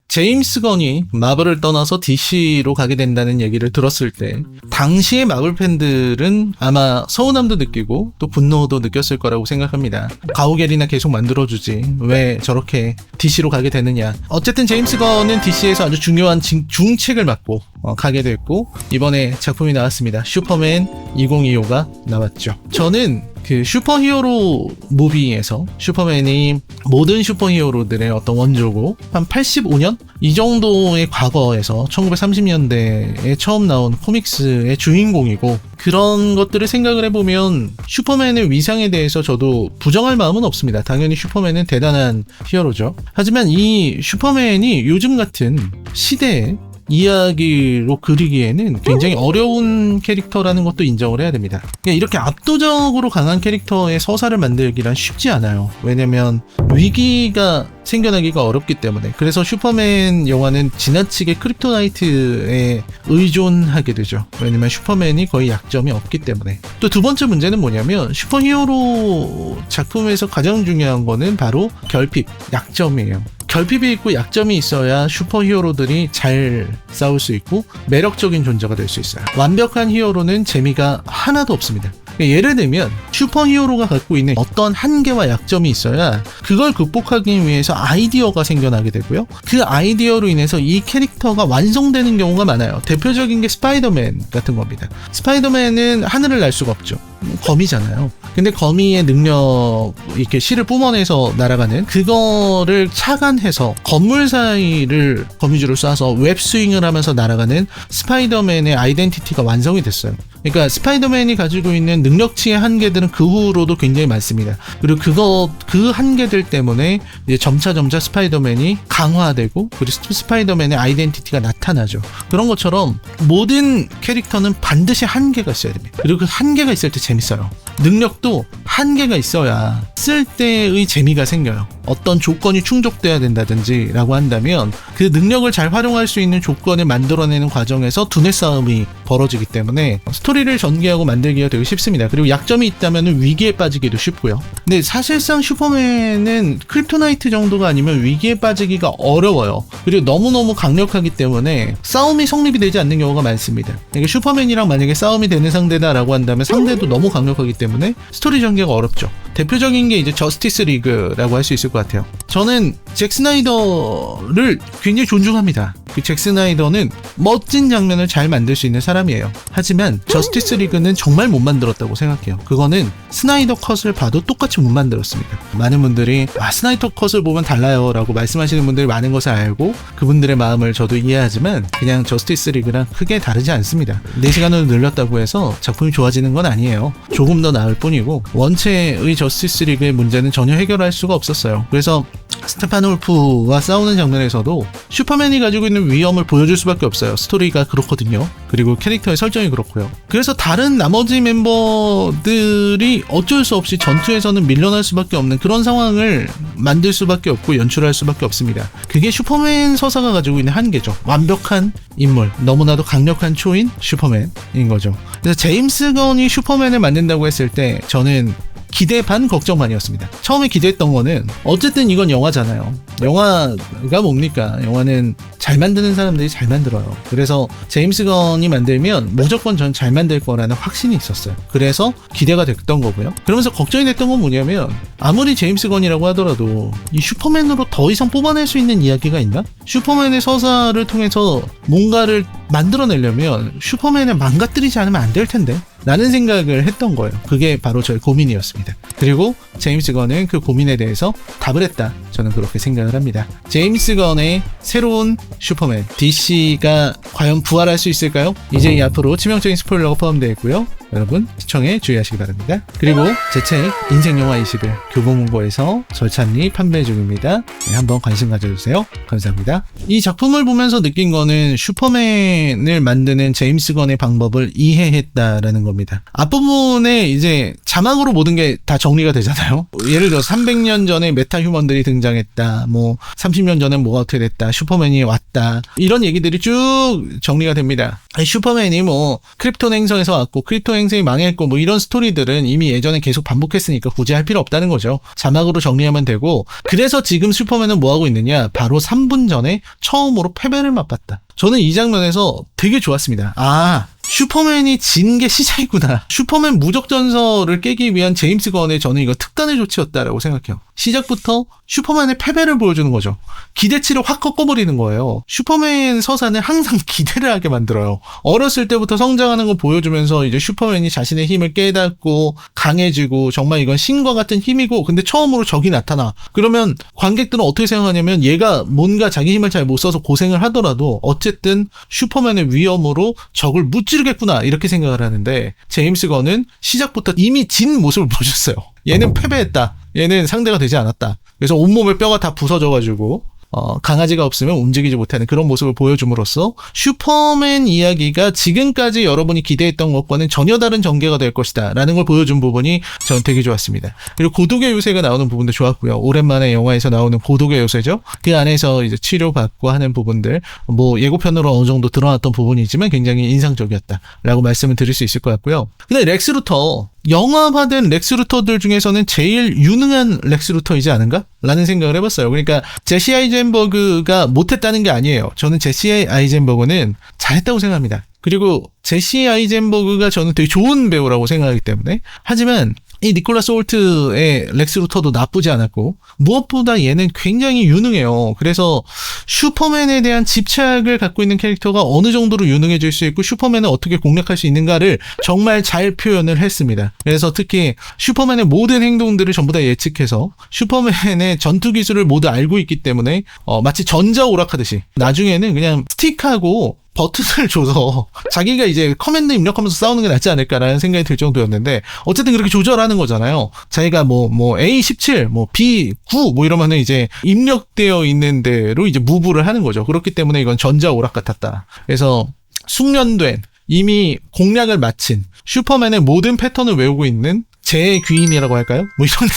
제임스 건이 마블을 떠나서 DC로 가게 된다는 얘기를 들었을 때 당시의 마블 팬들은 아마 서운함도 느끼고 또 분노도 느꼈을 거라고 생각합니다. 가오갤이나 계속 만들어주지 왜 저렇게 DC로 가게 되느냐. 어쨌든 제임스 건은 DC에서 아주 중요한 중책을 맡고 가게 됐고 이번에 작품이 나왔습니다. 슈퍼맨 2025가 나왔죠. 저는 그 슈퍼히어로 무비에서 슈퍼맨이 모든 슈퍼히어로들의 어떤 원조고 한 85년? 이 정도의 과거에서 1930년대에 처음 나온 코믹스의 주인공이고 그런 것들을 생각을 해보면 슈퍼맨의 위상에 대해서 저도 부정할 마음은 없습니다. 당연히 슈퍼맨은 대단한 히어로죠. 하지만 이 슈퍼맨이 요즘 같은 시대에 이야기로 그리기에는 굉장히 어려운 캐릭터라는 것도 인정을 해야 됩니다. 이렇게 압도적으로 강한 캐릭터의 서사를 만들기란 쉽지 않아요. 왜냐면 위기가 생겨나기가 어렵기 때문에. 그래서 슈퍼맨 영화는 지나치게 크립토나이트에 의존하게 되죠. 왜냐면 슈퍼맨이 거의 약점이 없기 때문에. 또 두 번째 문제는 뭐냐면 슈퍼히어로 작품에서 가장 중요한 거는 바로 결핍, 약점이에요. 결핍이 있고 약점이 있어야 슈퍼히어로들이 잘 싸울 수 있고 매력적인 존재가 될 수 있어요. 완벽한 히어로는 재미가 하나도 없습니다. 예를 들면 슈퍼히어로가 갖고 있는 어떤 한계와 약점이 있어야 그걸 극복하기 위해서 아이디어가 생겨나게 되고요. 그 아이디어로 인해서 이 캐릭터가 완성되는 경우가 많아요. 대표적인 게 스파이더맨 같은 겁니다. 스파이더맨은 하늘을 날 수가 없죠. 거미잖아요. 근데 거미의 능력, 이렇게 실을 뿜어내서 날아가는 그거를 착안해서 건물 사이를 거미줄을 쏴서 웹스윙을 하면서 날아가는 스파이더맨의 아이덴티티가 완성이 됐어요. 그러니까 스파이더맨이 가지고 있는 능력치의 한계들은 그 후로도 굉장히 많습니다. 그리고 그 한계들 때문에 이제 점차 스파이더맨이 강화되고 그리고 스파이더맨의 아이덴티티가 나타나죠. 그런 것처럼 모든 캐릭터는 반드시 한계가 있어야 됩니다. 그리고 그 한계가 있을 때 재밌어요. 능력도 한계가 있어야 쓸 때의 재미가 생겨요. 어떤 조건이 충족돼야 된다든지 라고 한다면 그 능력을 잘 활용할 수 있는 조건을 만들어내는 과정에서 두뇌 싸움이 벌어지기 때문에 스토리를 전개하고 만들기가 되게 쉽습니다. 그리고 약점이 있다면 위기에 빠지기도 쉽고요. 근데 사실상 슈퍼맨은 크립토나이트 정도가 아니면 위기에 빠지기가 어려워요. 그리고 너무너무 강력하기 때문에 싸움이 성립이 되지 않는 경우가 많습니다. 그러니까 슈퍼맨이랑 만약에 싸움이 되는 상대다라고 한다면 상대도 너무 강력하기 때문에 스토리 전개가 어렵죠. 대표적인 게 이제 저스티스 리그라고 할 수 있을 것 같아요. 저는 잭 스나이더를 굉장히 존중합니다. 그 잭 스나이더는 멋진 장면을 잘 만들 수 있는 사람이에요. 하지만 저스티스 리그는 정말 못 만들었다고 생각해요. 그거는 스나이더 컷을 봐도 똑같이 못 만들었습니다. 많은 분들이 스나이더 컷을 보면 달라요 라고 말씀하시는 분들이 많은 것을 알고 그분들의 마음을 저도 이해하지만 그냥 저스티스 리그랑 크게 다르지 않습니다. 4시간으로 늘렸다고 해서 작품이 좋아지는 건 아니에요. 조금 더 나을 뿐이고 원체의 저스티스 리그의 문제는 전혀 해결할 수가 없었어요. 그래서 스테판 울프와 싸우는 장면에서도 슈퍼맨이 가지고 있는 위험을 보여줄 수밖에 없어요. 스토리가 그렇거든요. 그리고 캐릭터의 설정이 그렇고요. 그래서 다른 나머지 멤버들이 어쩔 수 없이 전투에서는 밀려날 수밖에 없는 그런 상황을 만들 수밖에 없고 연출할 수밖에 없습니다. 그게 슈퍼맨 서사가 가지고 있는 한계죠. 완벽한 인물, 너무나도 강력한 초인 슈퍼맨인 거죠. 그래서 제임스 건이 슈퍼맨을 만든다고 했을 때 저는 기대 반 걱정 반이었습니다. 처음에 기대했던 거는 어쨌든 이건 영화잖아요. 영화가 뭡니까? 영화는 잘 만드는 사람들이 잘 만들어요. 그래서 제임스 건이 만들면 무조건 전 잘 만들 거라는 확신이 있었어요. 그래서 기대가 됐던 거고요. 그러면서 걱정이 됐던 건 뭐냐면 아무리 제임스 건이라고 하더라도 이 슈퍼맨으로 더 이상 뽑아낼 수 있는 이야기가 있나? 슈퍼맨의 서사를 통해서 뭔가를 만들어내려면 슈퍼맨을 망가뜨리지 않으면 안 될 텐데 라는 생각을 했던 거예요. 그게 바로 저의 고민이었습니다. 그리고 제임스 건은 그 고민에 대해서 답을 했다. 저는 그렇게 생각을 합니다. 제임스 건의 새로운 슈퍼맨 DC가 과연 부활할 수 있을까요? 이제 이 앞으로 치명적인 스포일러가 포함되어 있고요. 여러분 시청에 주의하시기 바랍니다. 그리고 제 책 인생영화 20일 교보문고에서 절찬리 판매 중입니다. 네, 한번 관심 가져주세요. 감사합니다. 이 작품을 보면서 느낀 거는 슈퍼맨을 만드는 제임스 건의 방법을 이해했다라는 겁니다. 앞부분에 이제 자막으로 모든 게 다 정리가 되잖아요. 예를 들어 300년 전에 메타 휴먼들이 등장했다. 뭐 30년 전에 뭐가 어떻게 됐다. 슈퍼맨이 왔다. 이런 얘기들이 쭉 정리가 됩니다. 슈퍼맨이 뭐 크립톤 행성에서 왔고 크립톤 행성이 망했고 뭐 이런 스토리들은 이미 예전에 계속 반복했으니까 굳이 할 필요 없다는 거죠. 자막으로 정리하면 되고, 그래서 지금 슈퍼맨은 뭐 하고 있느냐, 바로 3분 전에 처음으로 패배를 맛봤다. 저는 이 장면에서 되게 좋았습니다. 슈퍼맨이 진 게 시작이구나. 슈퍼맨 무적전설을 깨기 위한 제임스 건의 저는 이거 특단의 조치였다라고 생각해요. 시작부터 슈퍼맨의 패배를 보여주는 거죠. 기대치를 확 꺾어버리는 거예요. 슈퍼맨 서사는 항상 기대를 하게 만들어요. 어렸을 때부터 성장하는 거 보여주면서 이제 슈퍼맨이 자신의 힘을 깨닫고 강해지고 정말 이건 신과 같은 힘이고, 근데 처음으로 적이 나타나. 그러면 관객들은 어떻게 생각하냐면 얘가 뭔가 자기 힘을 잘 못 써서 고생을 하더라도 어쨌든 슈퍼맨의 위험으로 적을 무찌르겠구나 이렇게 생각을 하는데, 제임스 건은 시작부터 이미 진 모습을 보여줬어요. 얘는 패배했다. 얘는 상대가 되지 않았다. 그래서 온몸의 뼈가 다 부서져가지고 강아지가 없으면 움직이지 못하는 그런 모습을 보여줌으로써 슈퍼맨 이야기가 지금까지 여러분이 기대했던 것과는 전혀 다른 전개가 될 것이다 라는 걸 보여준 부분이 저는 되게 좋았습니다. 그리고 고독의 요새가 나오는 부분도 좋았고요. 오랜만에 영화에서 나오는 고독의 요새죠. 그 안에서 이제 치료받고 하는 부분들, 뭐 예고편으로 어느 정도 드러났던 부분이지만 굉장히 인상적이었다 라고 말씀을 드릴 수 있을 것 같고요. 근데 렉스 루터, 영화화된 렉스 루터들 중에서는 제일 유능한 렉스 루터이지 않은가? 라는 생각을 해봤어요. 그러니까 제시 아이젠버그가 못했다는 게 아니에요. 저는 제시 아이젠버그는 잘했다고 생각합니다. 그리고 제시 아이젠버그가 저는 되게 좋은 배우라고 생각하기 때문에. 하지만 이 니콜라스 홀트의 렉스 루터도 나쁘지 않았고, 무엇보다 얘는 굉장히 유능해요. 그래서 슈퍼맨에 대한 집착을 갖고 있는 캐릭터가 어느 정도로 유능해질 수 있고 슈퍼맨을 어떻게 공략할 수 있는가를 정말 잘 표현을 했습니다. 그래서 특히 슈퍼맨의 모든 행동들을 전부 다 예측해서 슈퍼맨의 전투 기술을 모두 알고 있기 때문에 마치 전자오락하듯이 나중에는 그냥 스틱하고 버튼을 줘서 자기가 이제 커맨드 입력하면서 싸우는 게 낫지 않을까라는 생각이 들 정도였는데, 어쨌든 그렇게 조절하는 거잖아요. 자기가 뭐 A17, 뭐 B9 뭐 이러면은 이제 입력되어 있는 대로 이제 무브를 하는 거죠. 그렇기 때문에 이건 전자 오락 같았다. 그래서 숙련된, 이미 공략을 마친 슈퍼맨의 모든 패턴을 외우고 있는 제 귀인이라고 할까요? 뭐 이런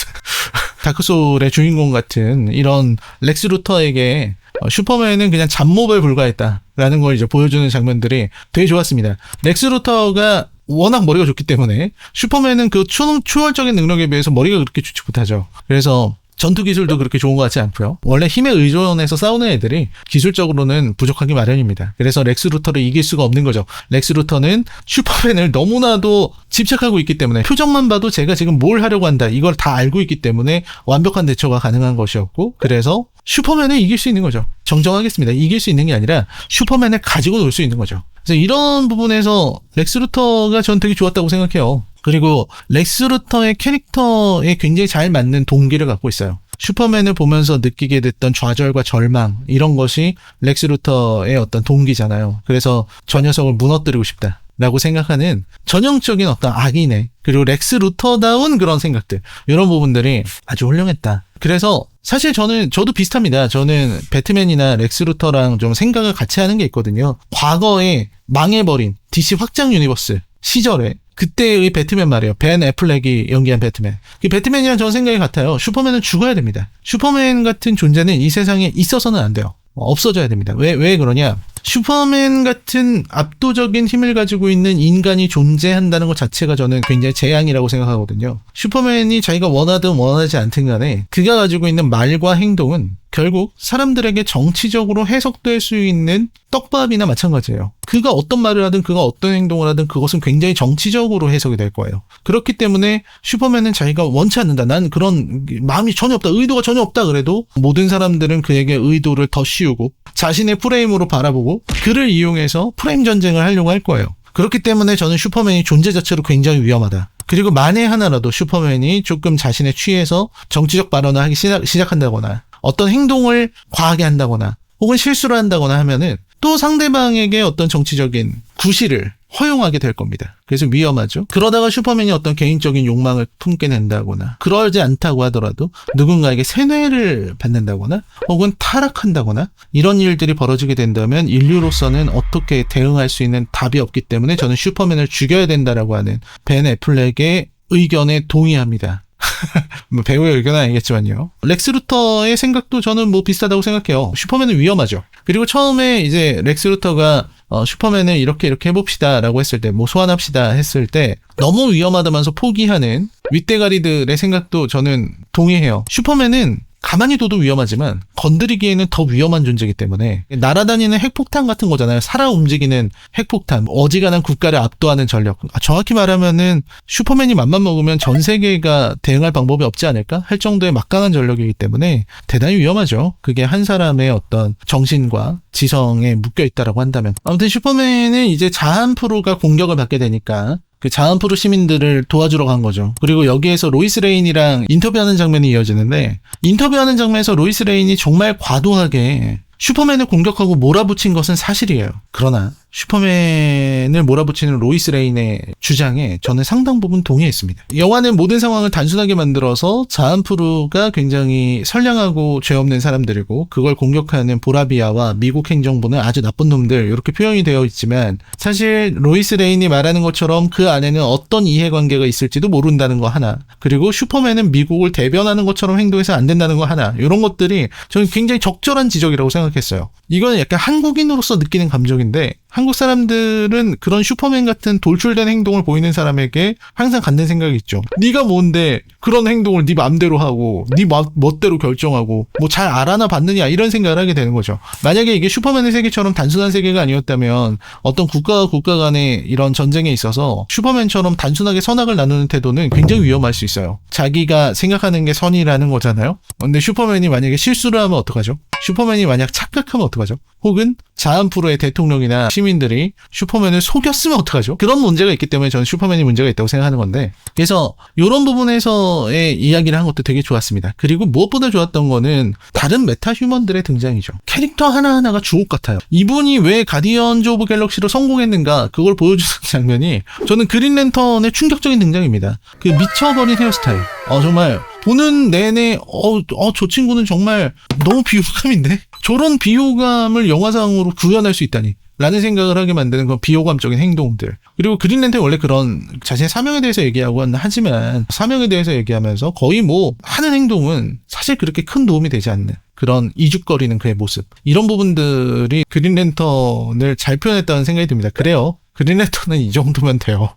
다크소울의 주인공 같은 이런 렉스 루터에게 슈퍼맨은 그냥 잡몹에 불과했다라는 걸 이제 보여주는 장면들이 되게 좋았습니다. 렉스 루터가 워낙 머리가 좋기 때문에 슈퍼맨은 그 초월적인 능력에 비해서 머리가 그렇게 좋지 못하죠. 그래서 전투 기술도 그렇게 좋은 것 같지 않고요. 원래 힘에 의존해서 싸우는 애들이 기술적으로는 부족하기 마련입니다. 그래서 렉스 루터를 이길 수가 없는 거죠. 렉스 루터는 슈퍼맨을 너무나도 집착하고 있기 때문에, 표정만 봐도 제가 지금 뭘 하려고 한다 이걸 다 알고 있기 때문에 완벽한 대처가 가능한 것이었고, 그래서 슈퍼맨을 이길 수 있는 거죠. 정정하겠습니다. 이길 수 있는 게 아니라 슈퍼맨을 가지고 놀 수 있는 거죠. 그래서 이런 부분에서 렉스 루터가 전 되게 좋았다고 생각해요. 그리고 렉스 루터의 캐릭터에 굉장히 잘 맞는 동기를 갖고 있어요. 슈퍼맨을 보면서 느끼게 됐던 좌절과 절망, 이런 것이 렉스 루터의 어떤 동기잖아요. 그래서 저 녀석을 무너뜨리고 싶다 라고 생각하는 전형적인 어떤 악인의, 그리고 렉스 루터다운 그런 생각들, 이런 부분들이 아주 훌륭했다. 그래서 사실 저도 비슷합니다. 저는 배트맨이나 렉스 루터랑 좀 생각을 같이 하는 게 있거든요. 과거에 망해버린 DC 확장 유니버스 시절에 그때의 배트맨 말이에요. 벤 애플렉이 연기한 배트맨. 그 배트맨이랑 저는 생각이 같아요. 슈퍼맨은 죽어야 됩니다. 슈퍼맨 같은 존재는 이 세상에 있어서는 안 돼요. 없어져야 됩니다. 왜 그러냐? 슈퍼맨 같은 압도적인 힘을 가지고 있는 인간이 존재한다는 것 자체가 저는 굉장히 재앙이라고 생각하거든요. 슈퍼맨이 자기가 원하든 원하지 않든 간에 그가 가지고 있는 말과 행동은 결국 사람들에게 정치적으로 해석될 수 있는 떡밥이나 마찬가지예요. 그가 어떤 말을 하든 그가 어떤 행동을 하든 그것은 굉장히 정치적으로 해석이 될 거예요. 그렇기 때문에 슈퍼맨은 자기가 원치 않는다. 난 그런 마음이 전혀 없다. 의도가 전혀 없다. 그래도 모든 사람들은 그에게 의도를 더 씌우고 자신의 프레임으로 바라보고 그를 이용해서 프레임 전쟁을 하려고 할 거예요. 그렇기 때문에 저는 슈퍼맨이 존재 자체로 굉장히 위험하다. 그리고 만에 하나라도 슈퍼맨이 조금 자신에 취해서 정치적 발언을 하기 시작한다거나 어떤 행동을 과하게 한다거나 혹은 실수를 한다거나 하면은 또 상대방에게 어떤 정치적인 구실을 허용하게 될 겁니다. 그래서 위험하죠. 그러다가 슈퍼맨이 어떤 개인적인 욕망을 품게 된다거나 그러지 않다고 하더라도 누군가에게 세뇌를 받는다거나 혹은 타락한다거나 이런 일들이 벌어지게 된다면 인류로서는 어떻게 대응할 수 있는 답이 없기 때문에 저는 슈퍼맨을 죽여야 된다라고 하는 벤 애플렉의 의견에 동의합니다. 뭐 배우의 의견은 아니겠지만요. 렉스 루터의 생각도 저는 뭐 비슷하다고 생각해요. 슈퍼맨은 위험하죠. 그리고 처음에 이제 렉스 루터가 슈퍼맨을 이렇게 해봅시다 라고 했을 때, 뭐 소환합시다 했을 때 너무 위험하다면서 포기하는 윗대가리들의 생각도 저는 동의해요. 슈퍼맨은 가만히 둬도 위험하지만 건드리기에는 더 위험한 존재이기 때문에 날아다니는 핵폭탄 같은 거잖아요. 살아 움직이는 핵폭탄, 어지간한 국가를 압도하는 전력. 정확히 말하면은 슈퍼맨이 맘만 먹으면 전 세계가 대응할 방법이 없지 않을까 할 정도의 막강한 전력이기 때문에 대단히 위험하죠. 그게 한 사람의 어떤 정신과 지성에 묶여 있다라고 한다면. 아무튼 슈퍼맨은 이제 자한프로가 공격을 받게 되니까 그 자한프로 시민들을 도와주러 간 거죠. 그리고 여기에서 로이스 레인이랑 인터뷰하는 장면이 이어지는데, 인터뷰하는 장면에서 로이스 레인이 정말 과도하게 슈퍼맨을 공격하고 몰아붙인 것은 사실이에요. 그러나 슈퍼맨을 몰아붙이는 로이스 레인의 주장에 저는 상당 부분 동의했습니다. 영화는 모든 상황을 단순하게 만들어서 자한프루가 굉장히 선량하고 죄 없는 사람들이고 그걸 공격하는 보라비아와 미국 행정부는 아주 나쁜 놈들 이렇게 표현이 되어 있지만, 사실 로이스 레인이 말하는 것처럼 그 안에는 어떤 이해관계가 있을지도 모른다는 거 하나, 그리고 슈퍼맨은 미국을 대변하는 것처럼 행동해서 안 된다는 거 하나, 이런 것들이 저는 굉장히 적절한 지적이라고 생각했어요. 이거는 약간 한국인으로서 느끼는 감정인데, 한국 사람들은 그런 슈퍼맨 같은 돌출된 행동을 보이는 사람에게 항상 갖는 생각이 있죠. 네가 뭔데 그런 행동을 네 맘대로 하고 네 멋대로 결정하고 뭐 잘 알아나 봤느냐, 이런 생각을 하게 되는 거죠. 만약에 이게 슈퍼맨의 세계처럼 단순한 세계가 아니었다면 어떤 국가와 국가 간의 이런 전쟁에 있어서 슈퍼맨처럼 단순하게 선악을 나누는 태도는 굉장히 위험할 수 있어요. 자기가 생각하는 게 선이라는 거잖아요. 근데 슈퍼맨이 만약에 실수를 하면 어떡하죠? 슈퍼맨이 만약 착각하면 어떡하죠? 혹은 자한프로의 대통령이나 시민들이 슈퍼맨을 속였으면 어떡하죠? 그런 문제가 있기 때문에 저는 슈퍼맨이 문제가 있다고 생각하는 건데, 그래서 이런 부분에서의 이야기를 한 것도 되게 좋았습니다. 그리고 무엇보다 좋았던 거는 다른 메타 휴먼들의 등장이죠. 캐릭터 하나하나가 주옥 같아요. 이분이 왜 가디언즈 오브 갤럭시로 성공했는가, 그걸 보여주는 장면이 저는 그린 랜턴의 충격적인 등장입니다. 그 미쳐버린 헤어스타일. 정말 보는 내내 저 친구는 정말 너무 비호감인데? 저런 비호감을 영화상으로 구현할 수 있다니 라는 생각을 하게 만드는 그런 비호감적인 행동들. 그리고 그린랜턴이 원래 그런 자신의 사명에 대해서 얘기하고 하지만 사명에 대해서 얘기하면서 거의 뭐 하는 행동은 사실 그렇게 큰 도움이 되지 않는 그런 이죽거리는 그의 모습, 이런 부분들이 그린랜턴을 잘 표현했다는 생각이 듭니다. 그래요, 그린랜턴은 이 정도면 돼요.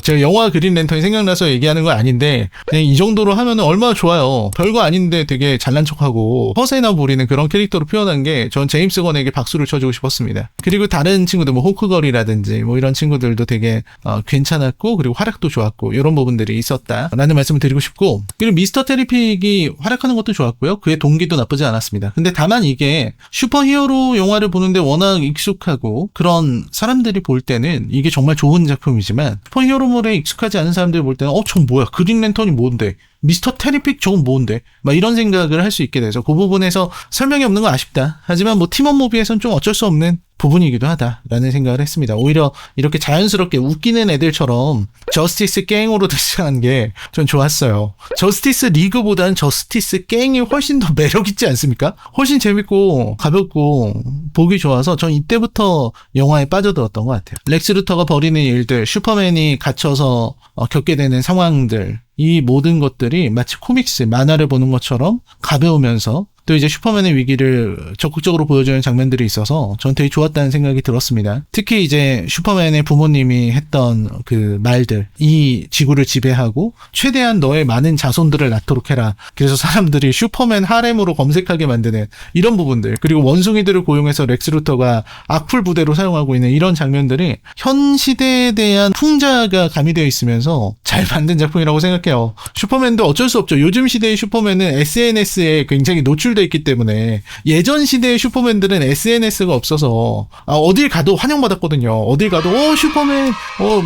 제가 영화 그린랜턴이 생각나서 얘기하는 건 아닌데 그냥 이 정도로 하면 얼마나 좋아요. 별거 아닌데 되게 잘난 척하고 허세나 부리는 그런 캐릭터로 표현한 게 전 제임스 건에게 박수를 쳐주고 싶었습니다. 그리고 다른 친구들 뭐 호크걸이라든지 뭐 이런 친구들도 되게 괜찮았고, 그리고 활약도 좋았고, 이런 부분들이 있었다라는 말씀을 드리고 싶고, 그리고 미스터 테리픽이 활약하는 것도 좋았고요. 그의 동기도 나쁘지 않았습니다. 근데 다만 이게 슈퍼히어로 영화를 보는데 워낙 익숙하고 그런 사람들이 볼 때는 이게 정말 좋은 작품이지만, 슈퍼히어로물에 익숙하지 않은 사람들이 볼 때는 저 뭐야, 그린랜턴이 뭔데, 미스터 테리픽 저건 뭔데, 막 이런 생각을 할 수 있게 돼서 그 부분에서 설명이 없는 건 아쉽다. 하지만 뭐 팀원 무비에서는 좀 어쩔 수 없는 부분이기도 하다라는 생각을 했습니다. 오히려 이렇게 자연스럽게 웃기는 애들처럼 저스티스 갱으로 등장한 게 전 좋았어요. 저스티스 리그보다는 저스티스 갱이 훨씬 더 매력있지 않습니까? 훨씬 재밌고 가볍고 보기 좋아서 전 이때부터 영화에 빠져들었던 것 같아요. 렉스 루터가 벌이는 일들, 슈퍼맨이 갇혀서 겪게 되는 상황들, 이 모든 것들이 마치 코믹스, 만화를 보는 것처럼 가벼우면서 또 이제 슈퍼맨의 위기를 적극적으로 보여주는 장면들이 있어서 전 되게 좋았다는 생각이 들었습니다. 특히 이제 슈퍼맨의 부모님이 했던 그 말들, 이 지구를 지배하고 최대한 너의 많은 자손들을 낳도록 해라, 그래서 사람들이 슈퍼맨 하렘으로 검색하게 만드는 이런 부분들, 그리고 원숭이들을 고용해서 렉스 루터가 악플 부대로 사용하고 있는 이런 장면들이 현 시대에 대한 풍자가 가미되어 있으면서 잘 만든 작품이라고 생각해요. 슈퍼맨도 어쩔 수 없죠. 요즘 시대의 슈퍼맨은 SNS에 굉장히 노출되어 있기 때문에, 예전 시대의 슈퍼맨들은 SNS가 없어서 어딜 가도 환영받았거든요. 어딜 가도 슈퍼맨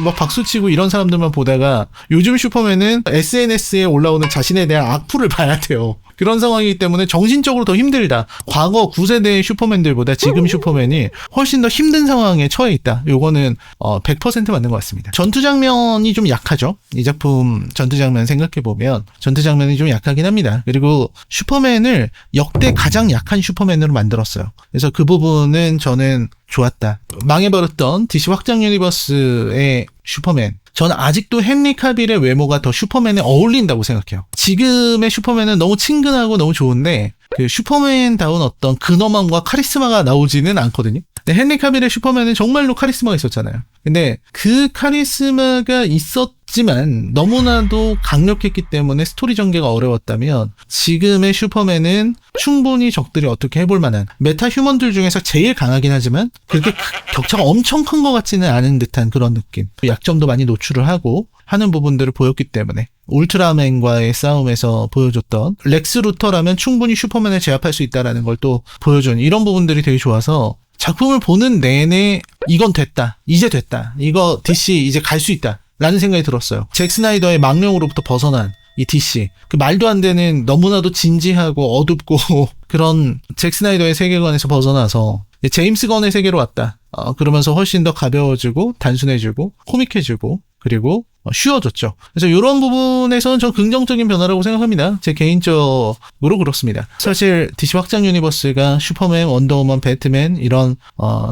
막 박수치고 이런 사람들만 보다가, 요즘 슈퍼맨은 SNS에 올라오는 자신에 대한 악플을 봐야 돼요. 그런 상황이기 때문에 정신적으로 더 힘들다. 과거 9세대의 슈퍼맨들보다 지금 슈퍼맨이 훨씬 더 힘든 상황에 처해 있다. 요거는 100% 맞는 것 같습니다. 전투 장면이 좀 약하죠. 이 작품 전투 장면 생각해보면 전투 장면이 좀 약하긴 합니다. 그리고 슈퍼맨을 역대 가장 약한 슈퍼맨으로 만들었어요. 그래서 그 부분은 저는 좋았다. 망해버렸던 DC 확장 유니버스의 슈퍼맨, 저는 아직도 헨리 카빌의 외모가 더 슈퍼맨에 어울린다고 생각해요. 지금의 슈퍼맨은 너무 친근하고 너무 좋은데 그 슈퍼맨다운 어떤 근엄함과 카리스마가 나오지는 않거든요. 근데 헨리 카빌의 슈퍼맨은 정말로 카리스마가 있었잖아요. 근데 그 카리스마가 있었지만 너무나도 강력했기 때문에 스토리 전개가 어려웠다면 지금의 슈퍼맨은 충분히 적들이 어떻게 해볼 만한 메타 휴먼들 중에서 제일 강하긴 하지만 그렇게 격차가 엄청 큰 것 같지는 않은 듯한 그런 느낌. 약점도 많이 노출을 하고 하는 부분들을 보였기 때문에 울트라맨과의 싸움에서 보여줬던 렉스 루터라면 충분히 슈퍼맨을 제압할 수 있다라는 걸 또 보여준 이런 부분들이 되게 좋아서 작품을 보는 내내 이건 됐다. 이제 됐다. 이거 DC 이제 갈 수 있다. 라는 생각이 들었어요. 잭 스나이더의 망령으로부터 벗어난 이 DC. 그 말도 안 되는 너무나도 진지하고 어둡고 그런 잭 스나이더의 세계관에서 벗어나서 제임스 건의 세계로 왔다. 그러면서 훨씬 더 가벼워지고 단순해지고 코믹해지고 그리고 쉬워졌죠. 그래서 이런 부분에서는 저 긍정적인 변화라고 생각합니다. 제 개인적으로 그렇습니다. 사실 DC 확장 유니버스가 슈퍼맨, 원더우먼, 배트맨 이런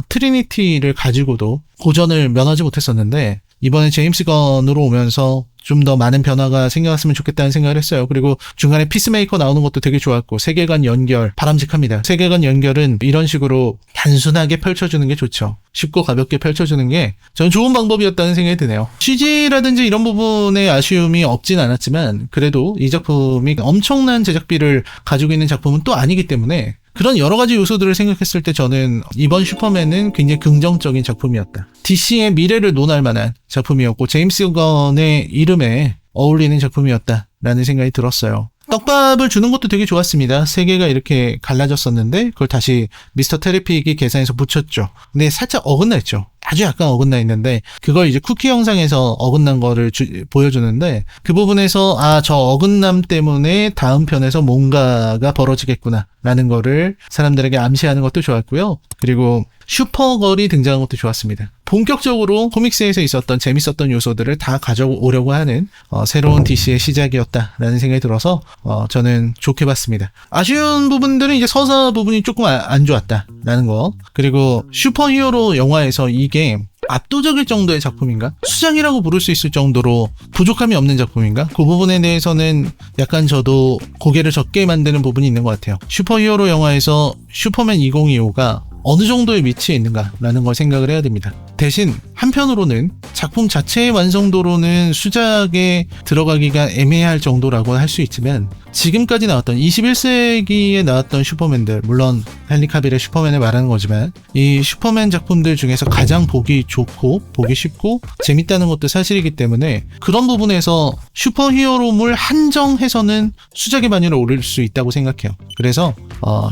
트리니티를 가지고도 고전을 면하지 못했었는데 이번에 제임스 건으로 오면서 좀 더 많은 변화가 생겨났으면 좋겠다는 생각을 했어요. 그리고 중간에 피스메이커 나오는 것도 되게 좋았고 세계관 연결 바람직합니다. 세계관 연결은 이런 식으로 단순하게 펼쳐주는 게 좋죠. 쉽고 가볍게 펼쳐주는 게 저는 좋은 방법이었다는 생각이 드네요. CG라든지 이런 부분에 아쉬움이 없진 않았지만 그래도 이 작품이 엄청난 제작비를 가지고 있는 작품은 또 아니기 때문에 그런 여러 가지 요소들을 생각했을 때 저는 이번 슈퍼맨은 굉장히 긍정적인 작품이었다. DC의 미래를 논할 만한 작품이었고 제임스 건의 이름에 어울리는 작품이었다라는 생각이 들었어요. 떡밥을 주는 것도 되게 좋았습니다. 세 개가 이렇게 갈라졌었는데 그걸 다시 미스터 테레픽이 계산해서 붙였죠. 근데 살짝 어긋나 있죠. 아주 약간 어긋나 있는데 그걸 이제 쿠키 영상에서 어긋난 거를 보여주는데 그 부분에서 저 어긋남 때문에 다음 편에서 뭔가가 벌어지겠구나 라는 거를 사람들에게 암시하는 것도 좋았고요. 그리고 슈퍼걸이 등장한 것도 좋았습니다. 본격적으로 코믹스에서 있었던 재밌었던 요소들을 다 가져오려고 하는 새로운 DC의 시작이었다라는 생각이 들어서 저는 좋게 봤습니다. 아쉬운 부분들은 이제 서사 부분이 조금 안 좋았다라는 거. 그리고 슈퍼히어로 영화에서 이게 압도적일 정도의 작품인가? 수작이라고 부를 수 있을 정도로 부족함이 없는 작품인가? 그 부분에 대해서는 약간 저도 고개를 젓게 만드는 부분이 있는 것 같아요. 슈퍼히어로 영화에서 슈퍼맨 2025가 어느 정도의 위치에 있는가라는 걸 생각을 해야 됩니다. 대신 한편으로는 작품 자체의 완성도로는 수작에 들어가기가 애매할 정도라고 할 수 있지만 지금까지 나왔던 21세기에 나왔던 슈퍼맨들, 물론 헨리 카빌의 슈퍼맨을 말하는 거지만 이 슈퍼맨 작품들 중에서 가장 보기 좋고 보기 쉽고 재밌다는 것도 사실이기 때문에 그런 부분에서 슈퍼히어로물 한정해서는 수작의 반열에 오를 수 있다고 생각해요. 그래서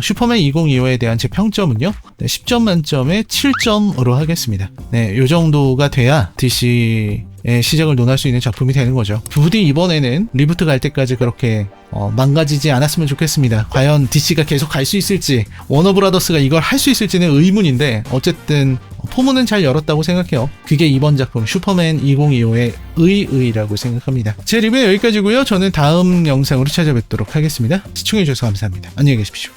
슈퍼맨 2025에 대한 제 평점은요 10점 만점에 7점으로 하겠습니다. 네, 요 정도가 돼야 DC의 시작을 논할 수 있는 작품이 되는 거죠. 부디 이번에는 리부트 갈 때까지 그렇게 망가지지 않았으면 좋겠습니다. 과연 DC가 계속 갈 수 있을지 워너브라더스가 이걸 할 수 있을지는 의문인데 어쨌든 포문은 잘 열었다고 생각해요. 그게 이번 작품 슈퍼맨 2025의 의의라고 생각합니다. 제 리뷰는 여기까지고요. 저는 다음 영상으로 찾아뵙도록 하겠습니다. 시청해주셔서 감사합니다. 안녕히 계십시오.